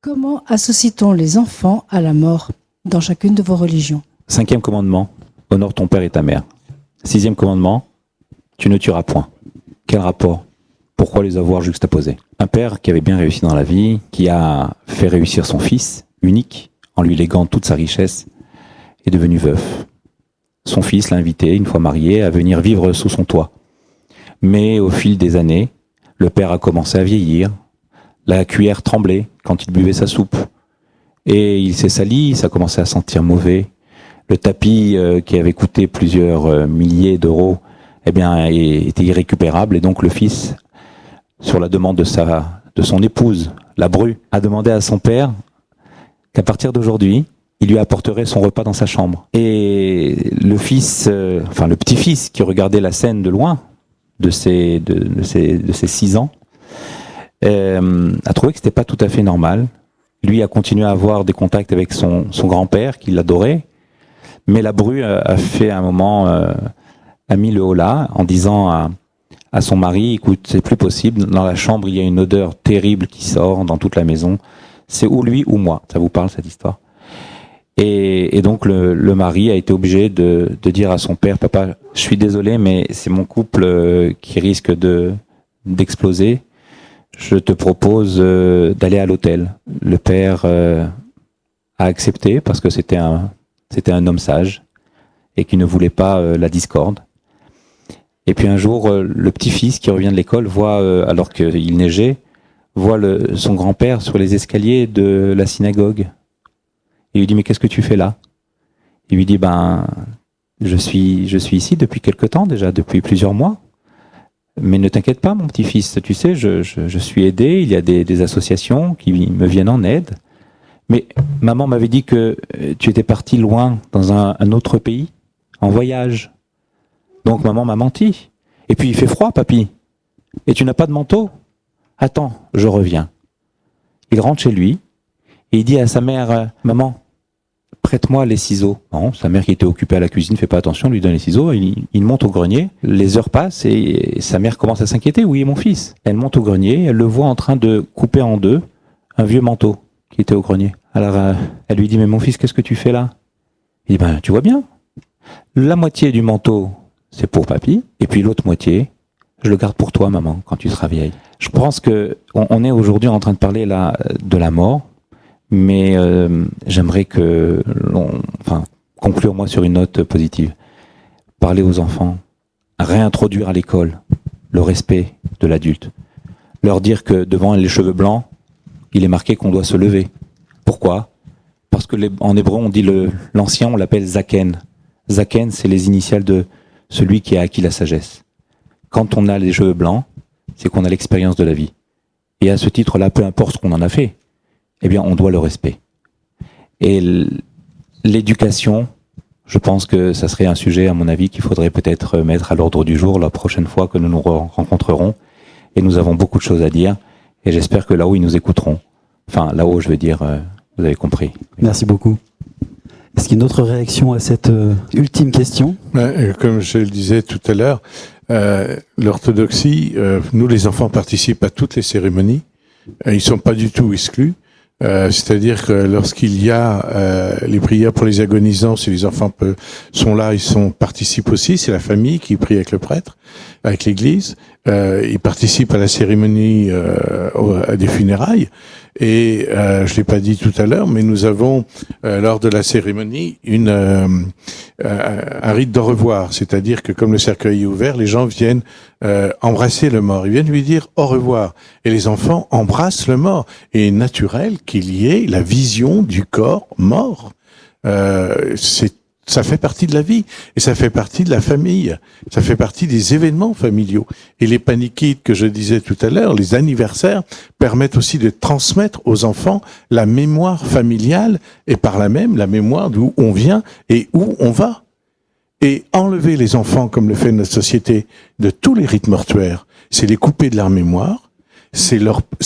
Comment associe-t-on les enfants à la mort dans chacune de vos religions? 5e commandement, honore ton père et ta mère. 6e commandement, tu ne tueras point. Quel rapport? Pourquoi les avoir juxtaposés? Un père qui avait bien réussi dans la vie, qui a fait réussir son fils, unique, en lui léguant toute sa richesse, est devenu veuf. Son fils l'a invité, une fois marié, à venir vivre sous son toit. Mais au fil des années, le père a commencé à vieillir, la cuillère tremblait quand il buvait sa soupe. Et il s'est sali, ça commençait à sentir mauvais. Le tapis qui avait coûté plusieurs milliers d'euros, eh bien, était irrécupérable. Et donc le fils, sur la demande de son épouse, la bru, a demandé à son père qu'à partir d'aujourd'hui, il lui apporterait son repas dans sa chambre. Et le fils, le petit-fils qui regardait la scène de loin, de ses 6 ans, a trouvé que c'était pas tout à fait normal. Lui a continué à avoir des contacts avec son grand-père, qui l'adorait, mais la bru a fait à un moment, a mis le holà en disant à son mari, écoute, c'est plus possible, dans la chambre il y a une odeur terrible qui sort dans toute la maison, c'est ou lui ou moi. Ça vous parle cette histoire? Et donc le mari a été obligé de dire à son père, papa, je suis désolé, mais c'est mon couple qui risque d'exploser. Je te propose d'aller à l'hôtel. Le père a accepté parce que c'était un homme sage et qui ne voulait pas la discorde. Et puis un jour, le petit-fils qui revient de l'école voit, alors qu'il neigeait, voit son grand-père sur les escaliers de la synagogue. Il lui dit, mais qu'est-ce que tu fais là? Il lui dit, je suis ici depuis quelque temps déjà, depuis plusieurs mois. Mais ne t'inquiète pas, mon petit-fils, tu sais, je suis aidé, il y a des associations qui me viennent en aide. Mais maman m'avait dit que tu étais parti loin, dans un autre pays, en voyage. Donc maman m'a menti. Et puis il fait froid, papy. Et tu n'as pas de manteau? Attends, je reviens. Il rentre chez lui et il dit à sa mère, maman, prête-moi les ciseaux. Non, sa mère qui était occupée à la cuisine fait pas attention, lui donne les ciseaux, il monte au grenier, les heures passent et sa mère commence à s'inquiéter, où est mon fils? Elle monte au grenier, elle le voit en train de couper en deux un vieux manteau qui était au grenier. Alors elle lui dit, mais mon fils, qu'est-ce que tu fais là? Il dit, tu vois bien, la moitié du manteau, c'est pour papy, et puis l'autre moitié, je le garde pour toi, maman, quand tu seras vieille. Je pense que on est aujourd'hui en train de parler là de la mort, mais j'aimerais conclure moi sur une note positive. Parler aux enfants, réintroduire à l'école le respect de l'adulte. Leur dire que devant les cheveux blancs, il est marqué qu'on doit se lever. Pourquoi? Parce que en hébreu, on dit l'ancien, on l'appelle Zaken. Zaken, c'est les initiales de celui qui a acquis la sagesse. Quand on a les cheveux blancs, c'est qu'on a l'expérience de la vie. Et à ce titre-là, peu importe ce qu'on en a fait, eh bien, on doit le respect. Et l'éducation, je pense que ça serait un sujet, à mon avis, qu'il faudrait peut-être mettre à l'ordre du jour la prochaine fois que nous nous rencontrerons. Et nous avons beaucoup de choses à dire. Et j'espère que là-haut, ils nous écouteront. Enfin, là-haut, je veux dire, vous avez compris. Merci beaucoup. Est-ce qu'il y a une autre réaction à cette ultime question? Comme je le disais tout à l'heure, l'orthodoxie, nous les enfants participent à toutes les cérémonies. Ils ne sont pas du tout exclus. C'est-à-dire que lorsqu'il y a les prières pour les agonisants, si les enfants sont là, participent aussi. C'est la famille qui prie avec le prêtre, avec l'église. Ils participent à la cérémonie à des funérailles. Et je l'ai pas dit tout à l'heure, mais nous avons lors de la cérémonie un rite d'au revoir. C'est-à-dire que comme le cercueil est ouvert, les gens viennent embrasser le mort. Ils viennent lui dire au revoir. Et les enfants embrassent le mort. Et il est naturel qu'il y ait la vision du corps mort. Ça fait partie de la vie, et ça fait partie de la famille, ça fait partie des événements familiaux. Et les paniquides que je disais tout à l'heure, les anniversaires, permettent aussi de transmettre aux enfants la mémoire familiale, et par là même la mémoire d'où on vient et où on va. Et enlever les enfants, comme le fait notre société, de tous les rites mortuaires, c'est les couper de leur mémoire, c'est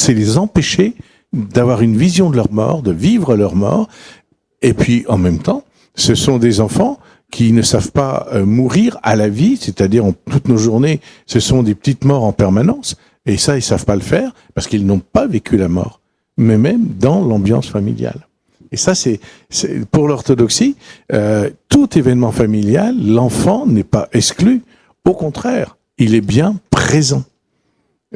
les empêcher d'avoir une vision de leur mort, de vivre leur mort, et puis en même temps, ce sont des enfants qui ne savent pas mourir à la vie, c'est-à-dire toutes nos journées, ce sont des petites morts en permanence, et ça, ils savent pas le faire parce qu'ils n'ont pas vécu la mort. mais même dans l'ambiance familiale. Et ça, c'est pour l'orthodoxie, tout événement familial, l'enfant n'est pas exclu. Au contraire, il est bien présent.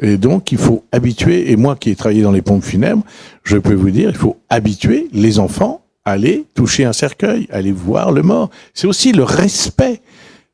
Et donc, il faut habituer, et moi qui ai travaillé dans les pompes funèbres, je peux vous dire, il faut habituer les enfants à aller toucher un cercueil, à aller voir le mort. C'est aussi le respect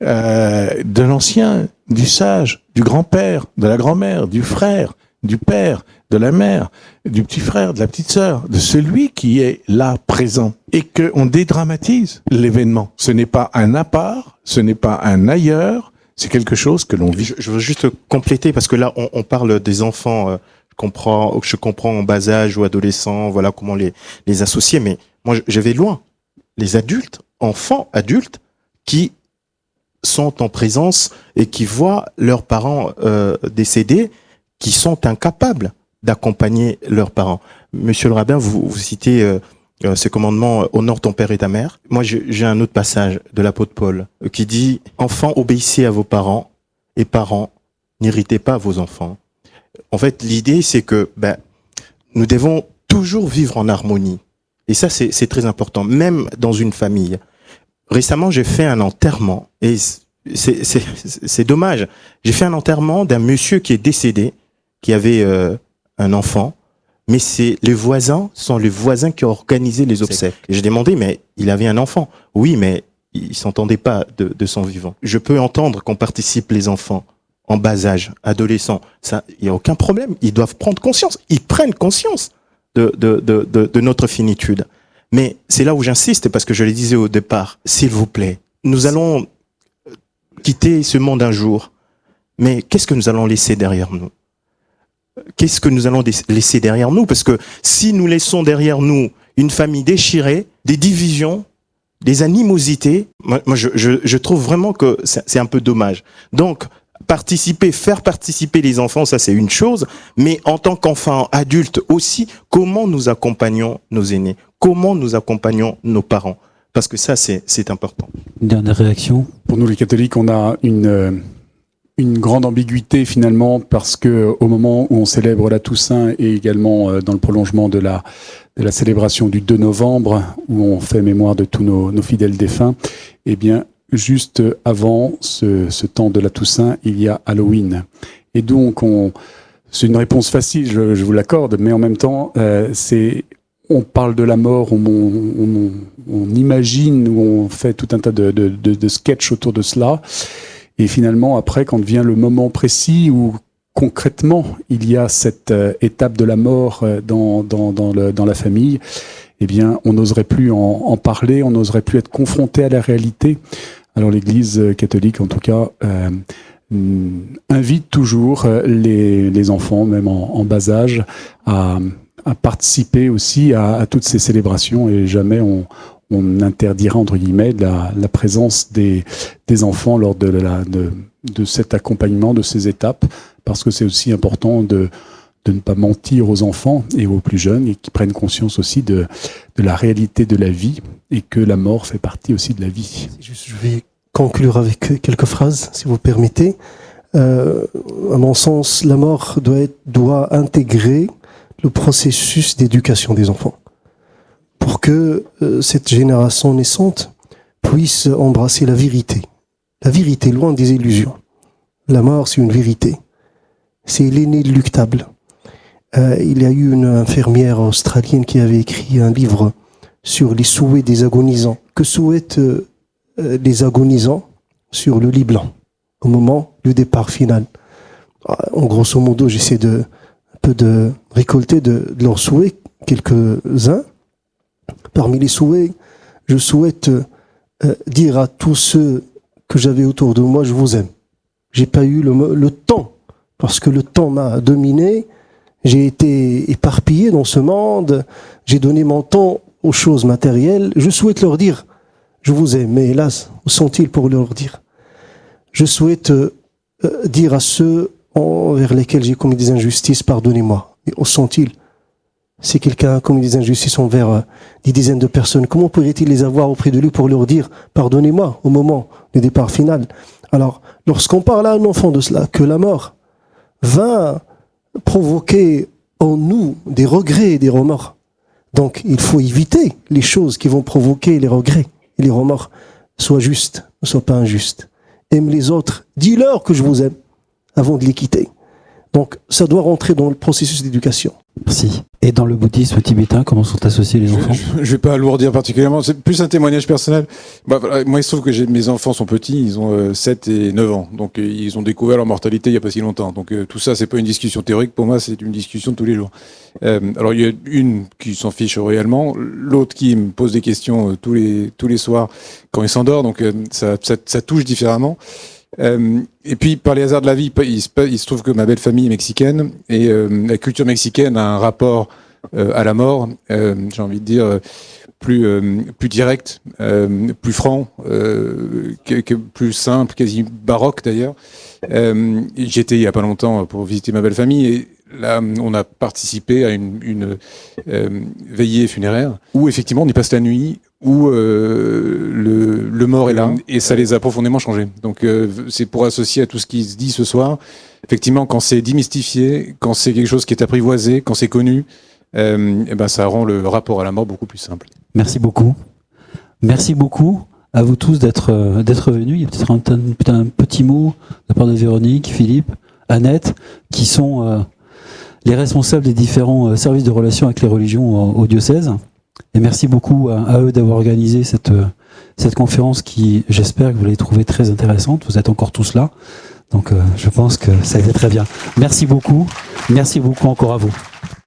de l'ancien, du sage, du grand-père, de la grand-mère, du frère, du père, de la mère, du petit frère, de la petite sœur, de celui qui est là, présent. Et qu'on dédramatise l'événement. Ce n'est pas un à part, ce n'est pas un ailleurs, c'est quelque chose que l'on vit. Je veux juste compléter, parce que là, on parle des enfants, je comprends en bas âge ou adolescents, voilà comment les associer, mais moi, je vais loin. Les adultes, enfants, adultes, qui sont en présence et qui voient leurs parents décédés, qui sont incapables d'accompagner leurs parents. Monsieur le rabbin, vous citez ce commandement « Honore ton père et ta mère ». Moi, j'ai un autre passage de l'apôtre Paul qui dit « Enfants, obéissez à vos parents, et parents, n'irritez pas vos enfants ». En fait, l'idée, c'est que nous devons toujours vivre en harmonie. Et ça, c'est très important, même dans une famille. Récemment, j'ai fait un enterrement, et c'est dommage. J'ai fait un enterrement d'un monsieur qui est décédé, qui avait un enfant, mais les voisins sont les voisins qui ont organisé les obsèques. Et j'ai demandé, mais il avait un enfant. Oui, mais il s'entendait pas de son vivant. Je peux entendre qu'on participe les enfants en bas âge, adolescents. Ça, il y a aucun problème. Ils doivent prendre conscience. Ils prennent conscience de notre finitude. Mais c'est là où j'insiste, parce que je le disais au départ, s'il vous plaît, nous allons quitter ce monde un jour, mais qu'est-ce que nous allons laisser derrière nous? Qu'est-ce que nous allons laisser derrière nous? Parce que si nous laissons derrière nous une famille déchirée, des divisions, des animosités, moi je trouve vraiment que c'est un peu dommage. Donc, faire participer les enfants, ça c'est une chose, mais en tant qu'enfants adultes aussi, comment nous accompagnons nos aînés? Comment nous accompagnons nos parents? Parce que ça, c'est important. Une dernière réaction? Pour nous les catholiques, on a une grande ambiguïté finalement, parce que au moment où on célèbre la Toussaint et également dans le prolongement de la célébration du 2 novembre, où on fait mémoire de tous nos fidèles défunts, eh bien, juste avant ce temps de la Toussaint, il y a Halloween. Et donc, c'est une réponse facile, je vous l'accorde, mais en même temps, on parle de la mort, on imagine, ou on fait tout un tas de sketchs autour de cela. Et finalement, après, quand vient le moment précis où concrètement il y a cette étape de la mort dans la famille, eh bien, on n'oserait plus en parler, on n'oserait plus être confronté à la réalité. Alors l'Église catholique, en tout cas, invite toujours les enfants, même en bas âge, à participer aussi à toutes ces célébrations, et jamais on interdira, entre guillemets, la présence des enfants lors de cet accompagnement, de ces étapes, parce que c'est aussi important de ne pas mentir aux enfants et aux plus jeunes, et qui prennent conscience aussi de la réalité de la vie, et que la mort fait partie aussi de la vie. Je vais conclure avec quelques phrases, si vous permettez. À mon sens, la mort doit intégrer le processus d'éducation des enfants, pour que cette génération naissante puisse embrasser la vérité. La vérité, loin des illusions. La mort, c'est une vérité. C'est l'inéluctable. Il y a eu une infirmière australienne qui avait écrit un livre sur les souhaits des agonisants. Que souhaitent les agonisants sur le lit blanc au moment du départ final? En grosso modo, j'essaie un peu de récolter de leurs souhaits, quelques-uns. Parmi les souhaits, je souhaite dire à tous ceux que j'avais autour de moi, je vous aime. J'ai pas eu le temps, parce que le temps m'a dominé. J'ai été éparpillé dans ce monde. J'ai donné mon temps aux choses matérielles. Je souhaite leur dire, je vous aime. Mais hélas, où sont-ils pour leur dire? Je souhaite dire à ceux envers lesquels j'ai commis des injustices, pardonnez-moi. Mais où sont-ils? Si quelqu'un a commis des injustices envers des dizaines de personnes, comment pourrait-il les avoir auprès de lui pour leur dire « pardonnez-moi » au moment du départ final? Alors, lorsqu'on parle à un enfant de cela, que la mort va provoquer en nous des regrets et des remords. Donc, il faut éviter les choses qui vont provoquer les regrets et les remords. Sois juste, ne sois pas injuste. Aime les autres, dis-leur que je vous aime avant de les quitter. Donc, ça doit rentrer dans le processus d'éducation. Merci. Et dans le bouddhisme tibétain, comment sont associés les enfants? Je vais pas alourdir particulièrement, c'est plus un témoignage personnel. Bah, voilà, moi, il se trouve que mes enfants sont petits, ils ont 7 et 9 ans. Donc, ils ont découvert leur mortalité il y a pas si longtemps. Donc, tout ça, c'est pas une discussion théorique. Pour moi, c'est une discussion de tous les jours. Alors, il y a une qui s'en fiche réellement, l'autre qui me pose des questions tous les soirs quand il s'endort. Donc, ça touche différemment. Et puis, par les hasards de la vie, il se trouve que ma belle famille est mexicaine et la culture mexicaine a un rapport à la mort, j'ai envie de dire, plus direct, plus franc, plus simple, quasi baroque d'ailleurs. J'étais il y a pas longtemps pour visiter ma belle famille et là, on a participé à une veillée funéraire où effectivement on y passe la nuit, où le mort est là et ça les a profondément changés. Donc c'est pour associer à tout ce qui se dit ce soir. Effectivement, quand c'est démystifié, quand c'est quelque chose qui est apprivoisé, quand c'est connu, et ben ça rend le rapport à la mort beaucoup plus simple. Merci beaucoup. Merci beaucoup à vous tous d'être venus. Il y a peut-être un petit mot de la part de Véronique, Philippe, Annette, qui sont les responsables des différents services de relations avec les religions au diocèse. Et merci beaucoup à eux d'avoir organisé cette conférence qui, j'espère que vous l'avez trouvée très intéressante. Vous êtes encore tous là. Donc je pense que ça a été très bien. Merci beaucoup. Merci beaucoup encore à vous.